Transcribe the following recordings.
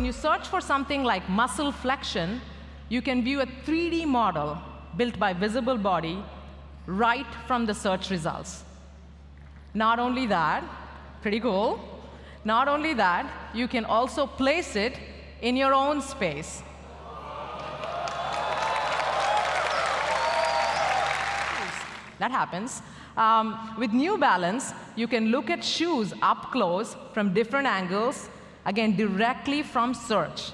you search for something like muscle flexion, you can view a 3D model built by Visible Body right from the search results. Not only that, pretty cool, not only that, you can also place it in your own space. That happens. With New Balance, you can look at shoes up close from different angles, again, directly from search.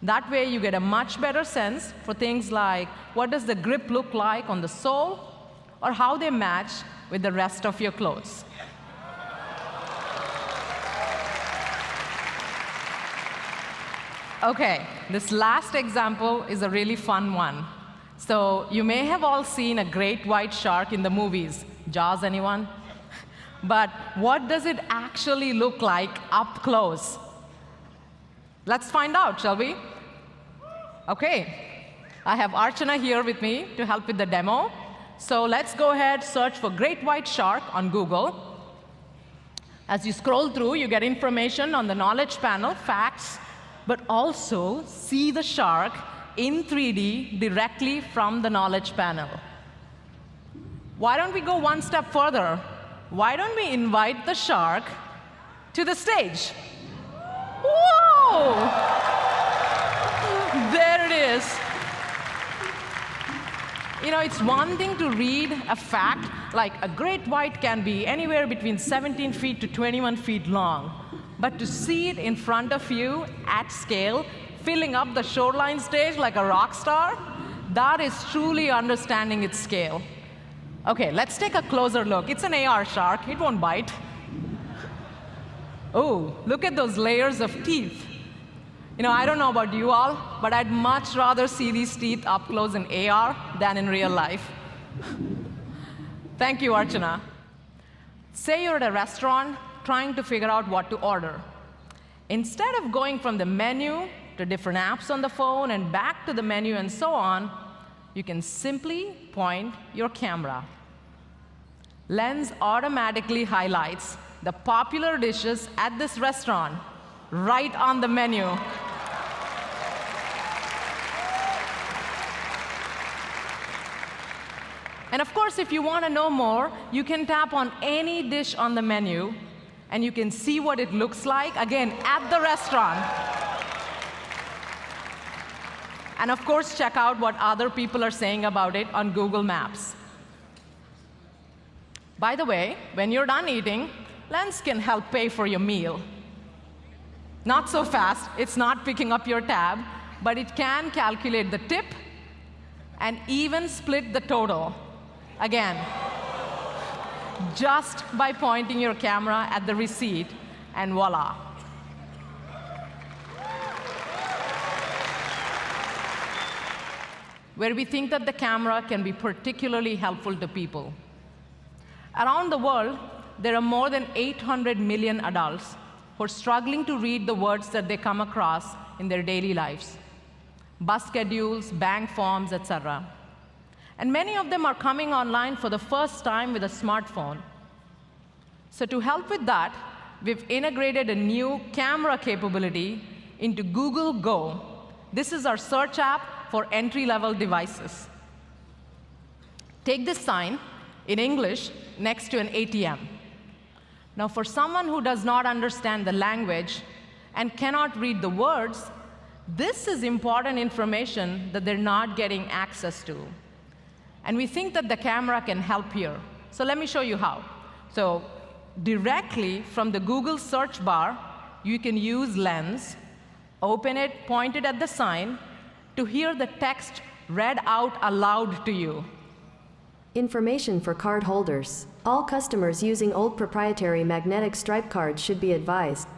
That way, you get a much better sense for things like what does the grip look like on the sole, or how they match with the rest of your clothes. OK, this last example is a really fun one. So you may have all seen a great white shark in the movies. Jaws, anyone? But what does it actually look like up close? Let's find out, shall we? OK, I have Archana here with me to help with the demo. So let's go ahead, search for great white shark on Google. As you scroll through, you get information on the knowledge panel, facts, but also see the shark in 3D directly from the knowledge panel. Why don't we go one step further? Why don't we invite the shark to the stage? Whoa! There it is. You know, it's one thing to read a fact like a great white can be anywhere between 17 feet to 21 feet long. But to see it in front of you at scale, filling up the shoreline stage like a rock star, that is truly understanding its scale. OK, let's take a closer look. It's an AR shark. It won't bite. Oh, look at those layers of teeth. You know, I don't know about you all, but I'd much rather see these teeth up close in AR than in real life. Thank you, Archana. Say you're at a restaurant trying to figure out what to order. Instead of going from the menu to different apps on the phone and back to the menu and so on, you can simply point your camera. Lens automatically highlights the popular dishes at this restaurant right on the menu. And of course, if you want to know more, you can tap on any dish on the menu, and you can see what it looks like, again, at the restaurant. And of course, check out what other people are saying about it on Google Maps. By the way, when you're done eating, Lens can help pay for your meal. Not so fast. It's not picking up your tab, but it can calculate the tip and even split the total. Again, just by pointing your camera at the receipt, and voila. Where we think that the camera can be particularly helpful to people. Around the world, there are more than 800 million adults who are struggling to read the words that they come across in their daily lives. Bus schedules, bank forms, etc. And many of them are coming online for the first time with a smartphone. So to help with that, we've integrated a new camera capability into Google Go. This is our search app for entry-level devices. Take this sign in English next to an ATM. Now, for someone who does not understand the language and cannot read the words, this is important information that they're not getting access to. And we think that the camera can help here. So let me show you how. So directly from the Google search bar, you can use Lens, open it, point it at the sign, to hear the text read out aloud to you. Information for card holders. All customers using old proprietary magnetic stripe cards should be advised.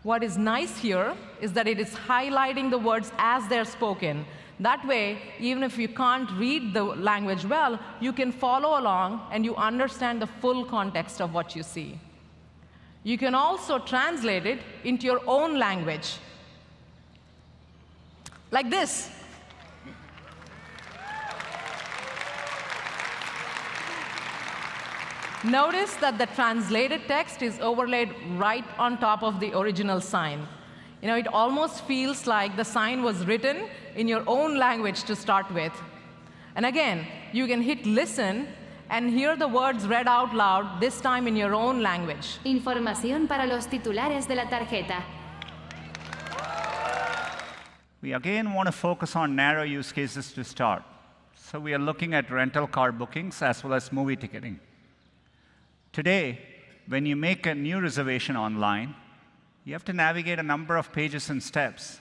What is nice here is that it is highlighting the words as they're spoken. That way, even if you can't read the language well, you can follow along and you understand the full context of what you see. You can also translate it into your own language. Like this. Notice that the translated text is overlaid right on top of the original sign. It almost feels like the sign was written in your own language to start with. And again, you can hit listen and hear the words read out loud, this time in your own language. Información para los titulares de la tarjeta. We again want to focus on narrow use cases to start. So we are looking at rental car bookings as well as movie ticketing. Today, when you make a new reservation online, you have to navigate a number of pages and steps,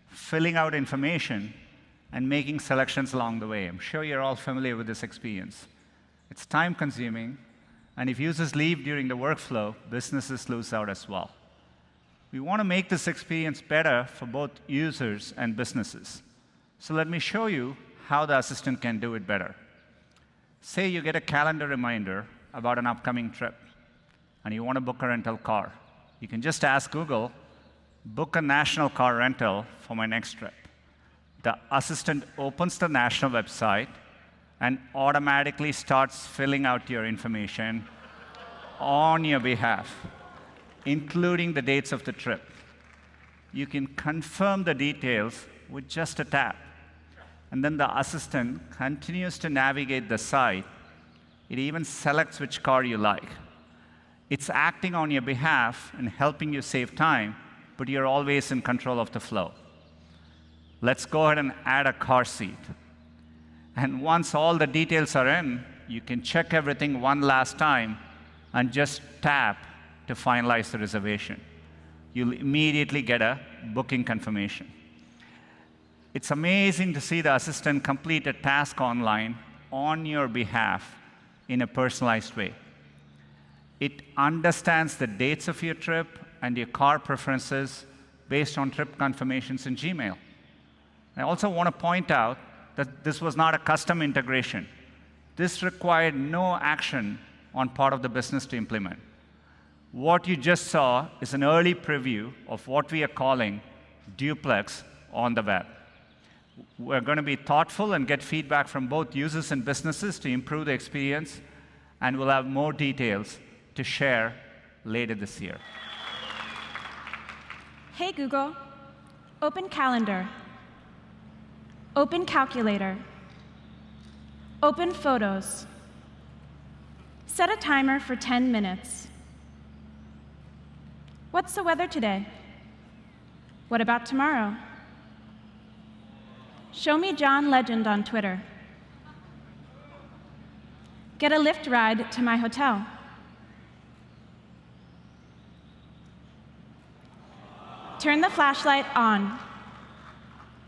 filling out information and making selections along the way. I'm sure you're all familiar with this experience. It's time-consuming, and if users leave during the workflow, businesses lose out as well. We want to make this experience better for both users and businesses. So let me show you how the assistant can do it better. Say you get a calendar reminder about an upcoming trip, and you want to book a rental car. You can just ask Google, book a national car rental for my next trip. The assistant opens the national website and automatically starts filling out your information on your behalf, including the dates of the trip. You can confirm the details with just a tap. And then the assistant continues to navigate the site. It even selects which car you like. It's acting on your behalf and helping you save time, but you're always in control of the flow. Let's go ahead and add a car seat. And once all the details are in, you can check everything one last time and just tap to finalize the reservation. You'll immediately get a booking confirmation. It's amazing to see the assistant complete a task online on your behalf in a personalized way. It understands the dates of your trip and your car preferences based on trip confirmations in Gmail. I also want to point out that this was not a custom integration. This required no action on part of the business to implement. What you just saw is an early preview of what we are calling Duplex on the web. We're going to be thoughtful and get feedback from both users and businesses to improve the experience, and we'll have more details to share later this year. Hey Google, open Calendar. Open Calculator. Open Photos. Set a timer for 10 minutes. What's the weather today? What about tomorrow? Show me John Legend on Twitter. Get a Lyft ride to my hotel. Turn the flashlight on.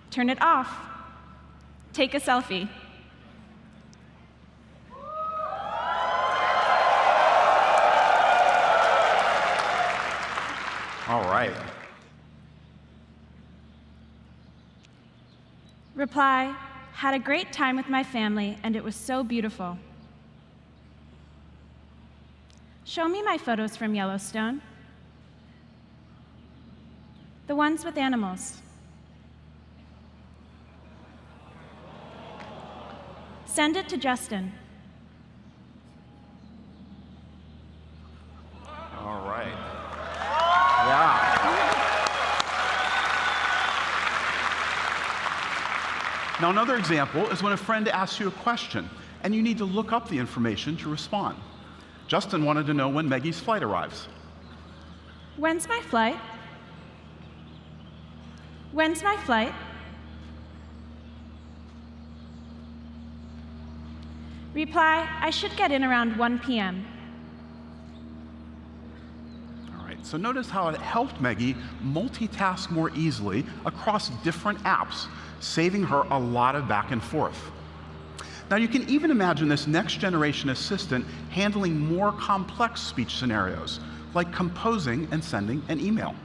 Turn it off. Take a selfie. All right. Reply, had a great time with my family, and it was so beautiful. Show me my photos from Yellowstone. The ones with animals. Send it to Justin. All right. Yeah. Now, another example is when a friend asks you a question, and you need to look up the information to respond. Justin wanted to know when Maggie's flight arrives. When's my flight? When's my flight? Reply, I should get in around 1 p.m. All right, so notice how it helped Maggie multitask more easily across different apps, saving her a lot of back and forth. Now, you can even imagine this next generation assistant handling more complex speech scenarios, like composing and sending an email.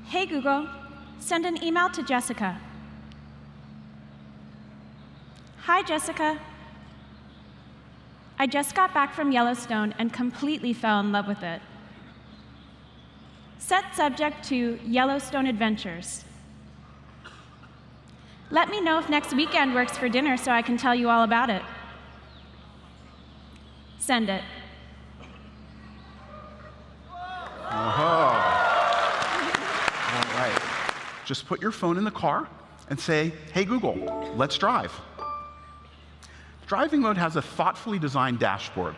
Hey Google, send an email to Jessica. Hi Jessica. I just got back from Yellowstone and completely fell in love with it. Set subject to Yellowstone Adventures. Let me know if next weekend works for dinner so I can tell you all about it. Send it. Oh. Just put your phone in the car and say, "Hey Google, let's drive." Driving mode has a thoughtfully designed dashboard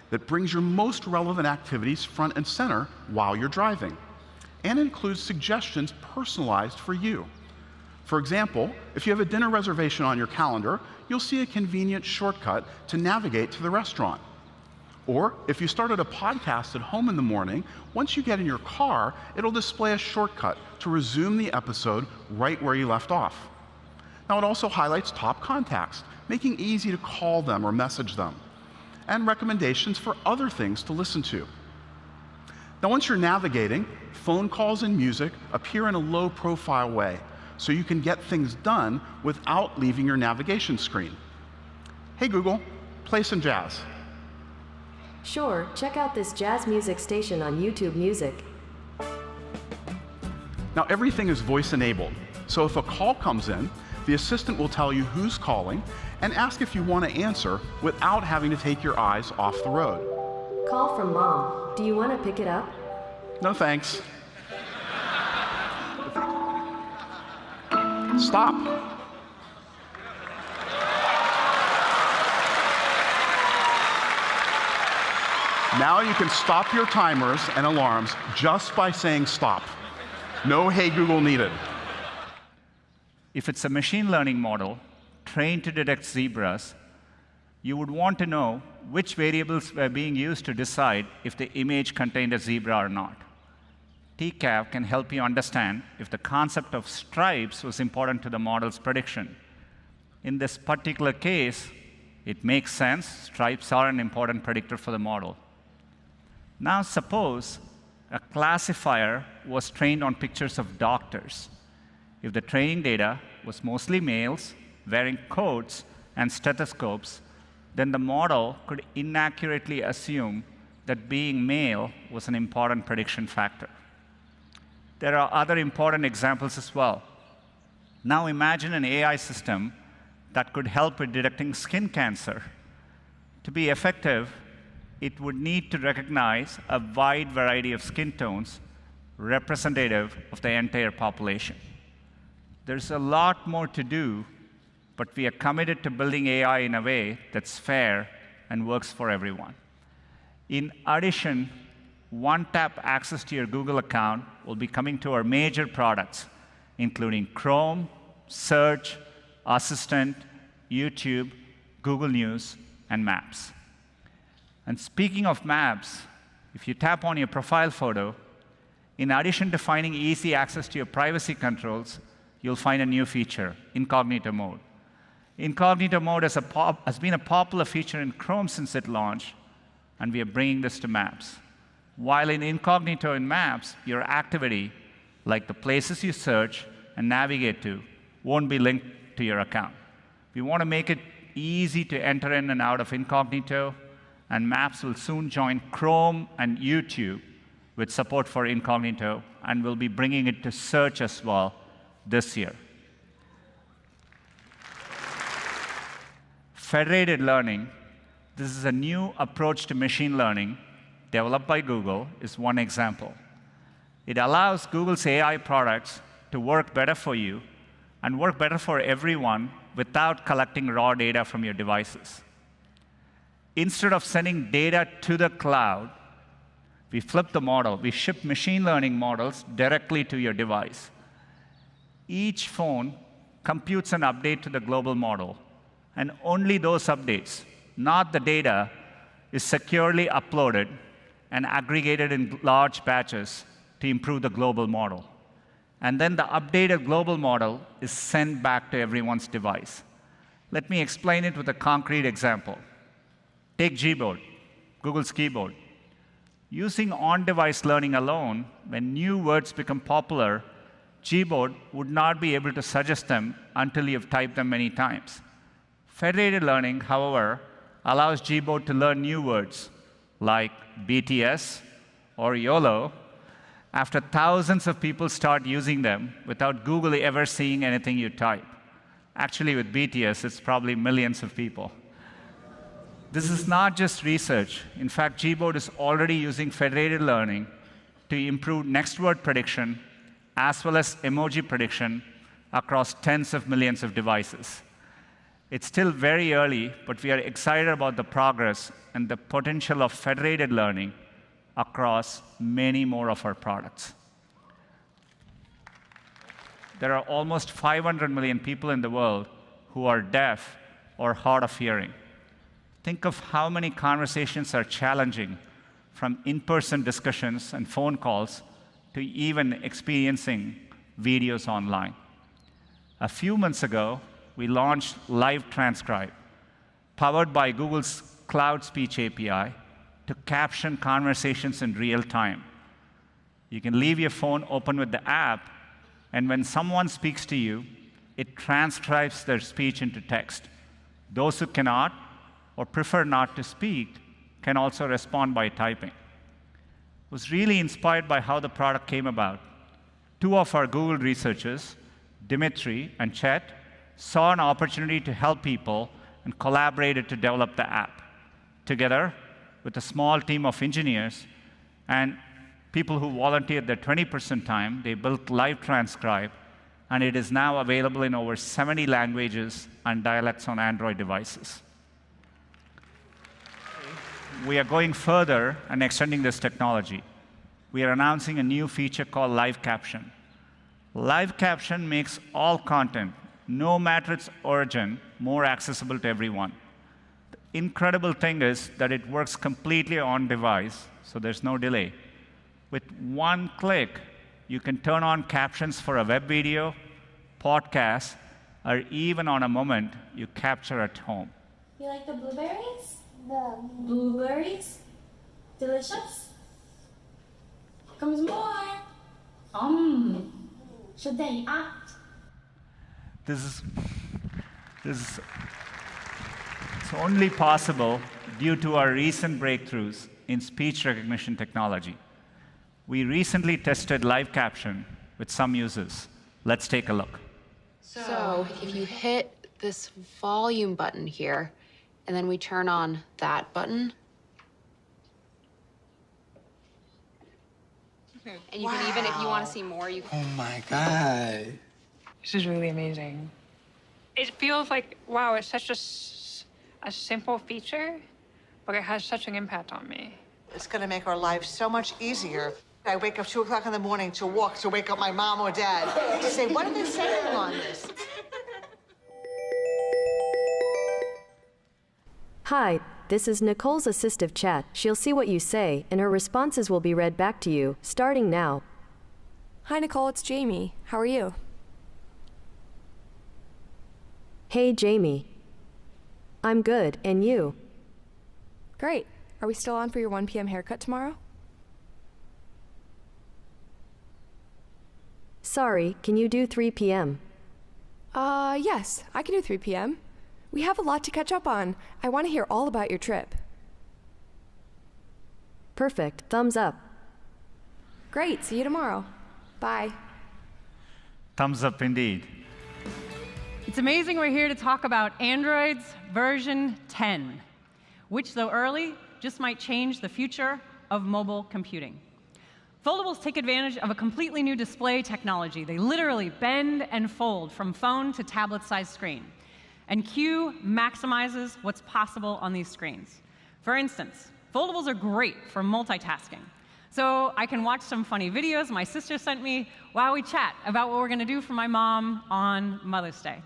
that brings your most relevant activities front and center while you're driving, and includes suggestions personalized for you. For example, if you have a dinner reservation on your calendar, you'll see a convenient shortcut to navigate to the restaurant. Or if you started a podcast at home in the morning, once you get in your car, it'll display a shortcut to resume the episode right where you left off. Now, it also highlights top contacts, making it easy to call them or message them, and recommendations for other things to listen to. Now, once you're navigating, phone calls and music appear in a low-profile way, so you can get things done without leaving your navigation screen. Hey Google, play some jazz. Sure, check out this jazz music station on YouTube Music. Now, everything is voice-enabled, so if a call comes in, the assistant will tell you who's calling and ask if you want to answer without having to take your eyes off the road. Call from Mom. Do you want to pick it up? No thanks. Stop. Now you can stop your timers and alarms just by saying stop. No "Hey Google" needed. If it's a machine learning model trained to detect zebras, you would want to know which variables were being used to decide if the image contained a zebra or not. TCAV can help you understand if the concept of stripes was important to the model's prediction. In this particular case, it makes sense. Stripes are an important predictor for the model. Now suppose a classifier was trained on pictures of doctors. If the training data was mostly males wearing coats and stethoscopes, then the model could inaccurately assume that being male was an important prediction factor. There are other important examples as well. Now imagine an AI system that could help with detecting skin cancer. To be effective, it would need to recognize a wide variety of skin tones representative of the entire population. There's a lot more to do, but we are committed to building AI in a way that's fair and works for everyone. In addition, one-tap access to your Google account will be coming to our major products, including Chrome, Search, Assistant, YouTube, Google News, and Maps. And speaking of Maps, if you tap on your profile photo, in addition to finding easy access to your privacy controls, you'll find a new feature, Incognito Mode. Incognito Mode has been a popular feature in Chrome since it launched, and we are bringing this to Maps. While in Incognito in Maps, your activity, like the places you search and navigate to, won't be linked to your account. We want to make it easy to enter in and out of Incognito, and Maps will soon join Chrome and YouTube with support for Incognito, and we'll be bringing it to Search as well this year. Federated learning, this is a new approach to machine learning developed by Google, is one example. It allows Google's AI products to work better for you and work better for everyone without collecting raw data from your devices. Instead of sending data to the cloud, we flip the model. We ship machine learning models directly to your device. Each phone computes an update to the global model, and only those updates, not the data, is securely uploaded and aggregated in large batches to improve the global model. And then the updated global model is sent back to everyone's device. Let me explain it with a concrete example. Take Gboard, Google's keyboard. Using on-device learning alone, when new words become popular, Gboard would not be able to suggest them until you've typed them many times. Federated learning, however, allows Gboard to learn new words like BTS or YOLO after thousands of people start using them without Google ever seeing anything you type. Actually, with BTS, it's probably millions of people. This is not just research. In fact, Gboard is already using federated learning to improve next word prediction as well as emoji prediction across tens of millions of devices. It's still very early, but we are excited about the progress and the potential of federated learning across many more of our products. There are almost 500 million people in the world who are deaf or hard of hearing. Think of how many conversations are challenging, from in-person discussions and phone calls to even experiencing videos online. A few months ago, we launched Live Transcribe, powered by Google's Cloud Speech API, to caption conversations in real time. You can leave your phone open with the app, and when someone speaks to you, it transcribes their speech into text. Those who cannot or prefer not to speak can also respond by typing. I was really inspired by how the product came about. Two of our Google researchers, Dimitri and Chet, saw an opportunity to help people and collaborated to develop the app. Together, with a small team of engineers and people who volunteered their 20% time, they built Live Transcribe, and it is now available in over 70 languages and dialects on Android devices. We are going further and extending this technology. We are announcing a new feature called Live Caption. Live Caption makes all content, no matter its origin, more accessible to everyone. The incredible thing is that it works completely on device, so there's no delay. With one click, you can turn on captions for a web video, podcast, or even on a moment you capture at home. You like the blueberries? The blueberries? Delicious? Comes more. Should they act? This is it's only possible due to our recent breakthroughs in speech recognition technology. We recently tested live caption with some users. Let's take a look. So if you hit this volume button here, and then we turn on that button, and you can even, if you want to see more, you can. Oh my God. This is really amazing. It feels like, wow, it's such a simple feature, but it has such an impact on me. It's going to make our lives so much easier. I wake up 2 o'clock in the morning to walk to wake up my mom or dad to say, what are they saying on this? Hi, this is Nicole's assistive chat. She'll see what you say, and her responses will be read back to you, starting now. Hi, Nicole, it's Jamie. How are you? Hey, Jamie. I'm good, and you? Great. Are we still on for your 1 p.m. haircut tomorrow? Sorry, can you do 3 p.m.? Yes, I can do 3 p.m. We have a lot to catch up on. I want to hear all about your trip. Perfect. Thumbs up. Great. See you tomorrow. Bye. Thumbs up indeed. It's amazing we're here to talk about Android's version 10, which, though early, just might change the future of mobile computing. Foldables take advantage of a completely new display technology. They literally bend and fold from phone to tablet-sized screen. And Q maximizes what's possible on these screens. For instance, foldables are great for multitasking. So I can watch some funny videos my sister sent me while we chat about what we're going to do for my mom on Mother's Day.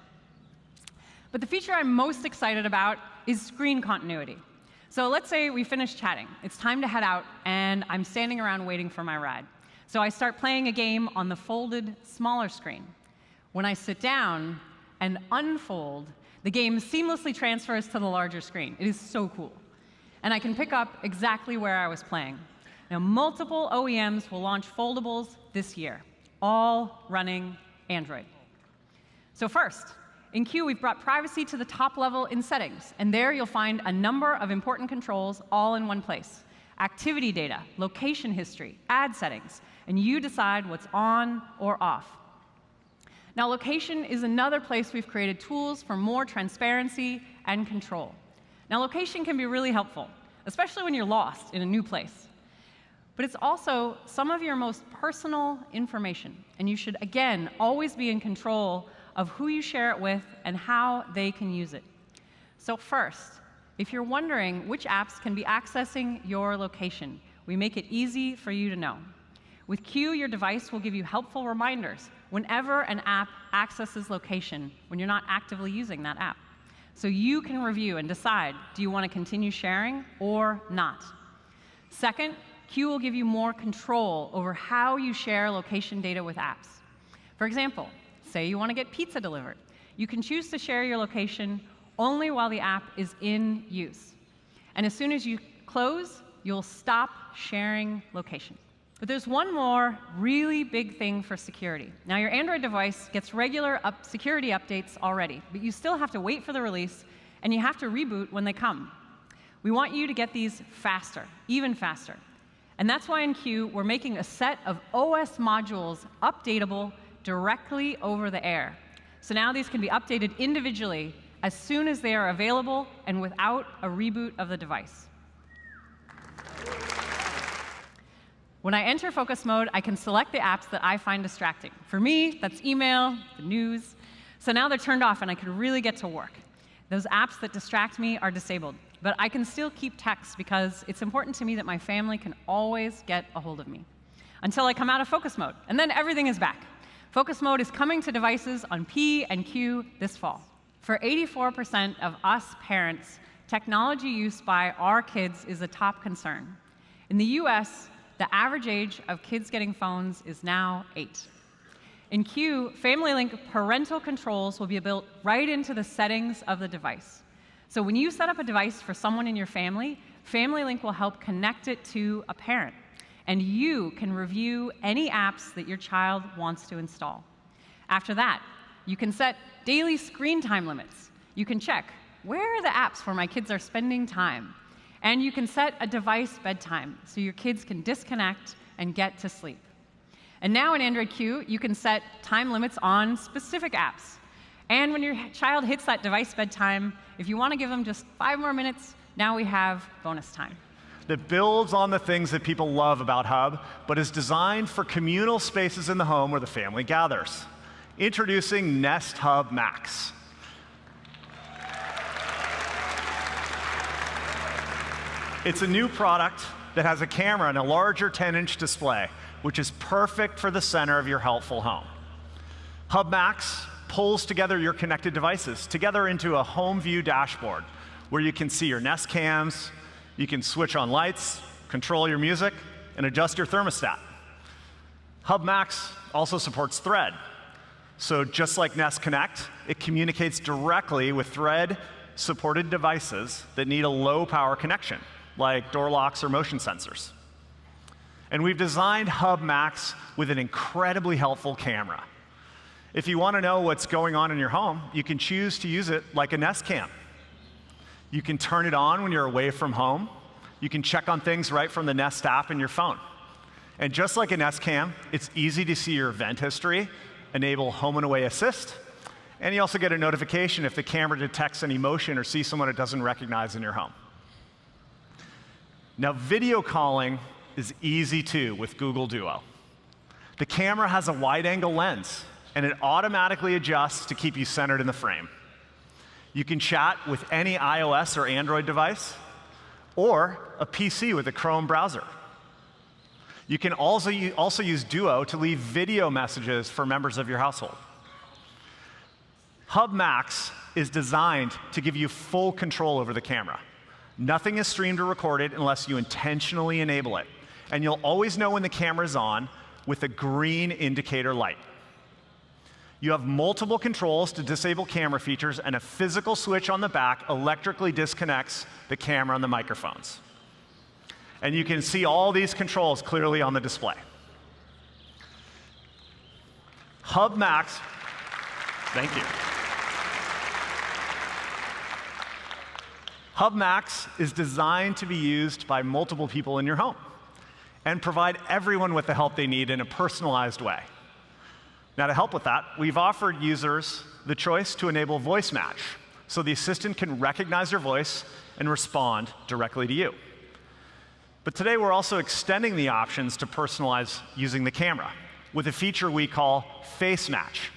But the feature I'm most excited about is screen continuity. So let's say we finish chatting. It's time to head out, and I'm standing around waiting for my ride. So I start playing a game on the folded, smaller screen. When I sit down and unfold, the game seamlessly transfers to the larger screen. It is so cool. And I can pick up exactly where I was playing. Now, multiple OEMs will launch foldables this year, all running Android. So first, in Q, we've brought privacy to the top level in settings. And there you'll find a number of important controls all in one place. Activity data, location history, ad settings, and you decide what's on or off. Now, location is another place we've created tools for more transparency and control. Now, location can be really helpful, especially when you're lost in a new place. But it's also some of your most personal information, and you should, again, always be in control of who you share it with and how they can use it. So first, if you're wondering which apps can be accessing your location, we make it easy for you to know. With Q, your device will give you helpful reminders whenever an app accesses location when you're not actively using that app. So you can review and decide, do you want to continue sharing or not? Second, Q will give you more control over how you share location data with apps. For example, say you want to get pizza delivered. You can choose to share your location only while the app is in use. And as soon as you close, you'll stop sharing location. But there's one more really big thing for security. Now, your Android device gets regular security updates already, but you still have to wait for the release, and you have to reboot when they come. We want you to get these faster, even faster. And that's why in Q, we're making a set of OS modules updatable directly over the air. So now these can be updated individually as soon as they are available and without a reboot of the device. When I enter focus mode, I can select the apps that I find distracting. For me, that's email, the news. So now they're turned off and I can really get to work. Those apps that distract me are disabled, but I can still keep text because it's important to me that my family can always get a hold of me until I come out of focus mode, and then everything is back. Focus mode is coming to devices on P and Q this fall. For 84% of us parents, technology use by our kids is a top concern. In the US, the average age of kids getting phones is now 8. In Q, Family Link parental controls will be built right into the settings of the device. So when you set up a device for someone in your family, Family Link will help connect it to a parent. And you can review any apps that your child wants to install. After that, you can set daily screen time limits. You can check, where are the apps where my kids are spending time? And you can set a device bedtime so your kids can disconnect and get to sleep. And now in Android Q, you can set time limits on specific apps. And when your child hits that device bedtime, if you want to give them just 5 more minutes, now we have bonus time. That builds on the things that people love about Hub, but is designed for communal spaces in the home where the family gathers. Introducing Nest Hub Max. It's a new product that has a camera and a larger 10-inch display, which is perfect for the center of your helpful home. Hub Max pulls together your connected devices together into a home view dashboard where you can see your Nest cams, you can switch on lights, control your music, and adjust your thermostat. Hub Max also supports Thread. So just like Nest Connect, it communicates directly with Thread-supported devices that need a low-power connection, like door locks or motion sensors. And we've designed Hub Max with an incredibly helpful camera. If you want to know what's going on in your home, you can choose to use it like a Nest Cam. You can turn it on when you're away from home. You can check on things right from the Nest app in your phone. And just like a Nest Cam, it's easy to see your event history, enable home and away assist, and you also get a notification if the camera detects any motion or sees someone it doesn't recognize in your home. Now, video calling is easy too with Google Duo. The camera has a wide-angle lens, and it automatically adjusts to keep you centered in the frame. You can chat with any iOS or Android device, or a PC with a Chrome browser. You can also use Duo to leave video messages for members of your household. Hub Max is designed to give you full control over the camera. Nothing is streamed or recorded unless you intentionally enable it. And you'll always know when the camera is on with a green indicator light. You have multiple controls to disable camera features, and a physical switch on the back electrically disconnects the camera and the microphones. And you can see all these controls clearly on the display. Hub Max, thank you. Hub Max is designed to be used by multiple people in your home and provide everyone with the help they need in a personalized way. Now, to help with that, we've offered users the choice to enable voice match, so the assistant can recognize your voice and respond directly to you. But today, we're also extending the options to personalize using the camera with a feature we call Face Match.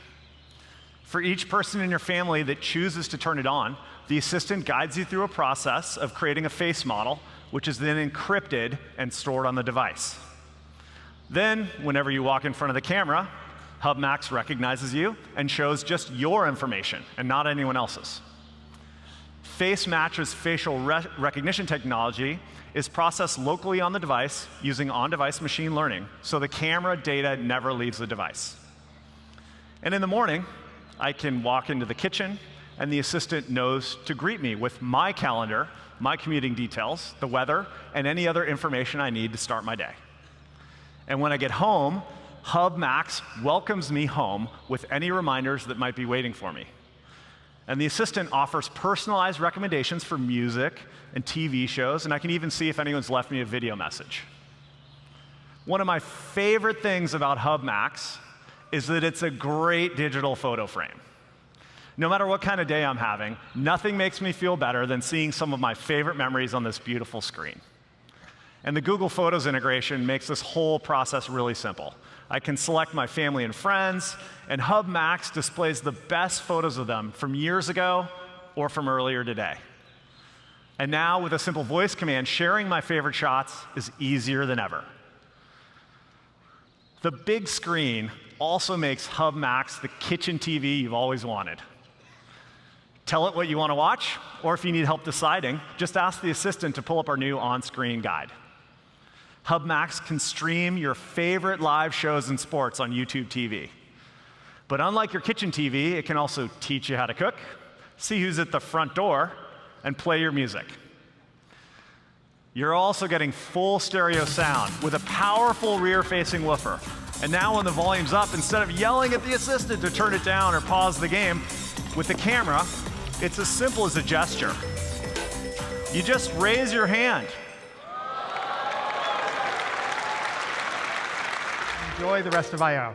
For each person in your family that chooses to turn it on, the assistant guides you through a process of creating a face model, which is then encrypted and stored on the device. Then, whenever you walk in front of the camera, Hub Max recognizes you and shows just your information and not anyone else's. Face Match's facial recognition technology is processed locally on the device using on-device machine learning, so the camera data never leaves the device. And in the morning, I can walk into the kitchen, and the assistant knows to greet me with my calendar, my commuting details, the weather, and any other information I need to start my day. And when I get home, Hub Max welcomes me home with any reminders that might be waiting for me. And the assistant offers personalized recommendations for music and TV shows, and I can even see if anyone's left me a video message. One of my favorite things about Hub Max is that it's a great digital photo frame. No matter what kind of day I'm having, nothing makes me feel better than seeing some of my favorite memories on this beautiful screen. And the Google Photos integration makes this whole process really simple. I can select my family and friends, and Hub Max displays the best photos of them from years ago or from earlier today. And now, with a simple voice command, sharing my favorite shots is easier than ever. The big screen also makes Hub Max the kitchen TV you've always wanted. Tell it what you want to watch, or if you need help deciding, just ask the assistant to pull up our new on-screen guide. Hub Max can stream your favorite live shows and sports on YouTube TV. But unlike your kitchen TV, it can also teach you how to cook, see who's at the front door, and play your music. You're also getting full stereo sound with a powerful rear-facing woofer. And now when the volume's up, instead of yelling at the assistant to turn it down or pause the game, with the camera, it's as simple as a gesture. You just raise your hand. Enjoy the rest of I/O.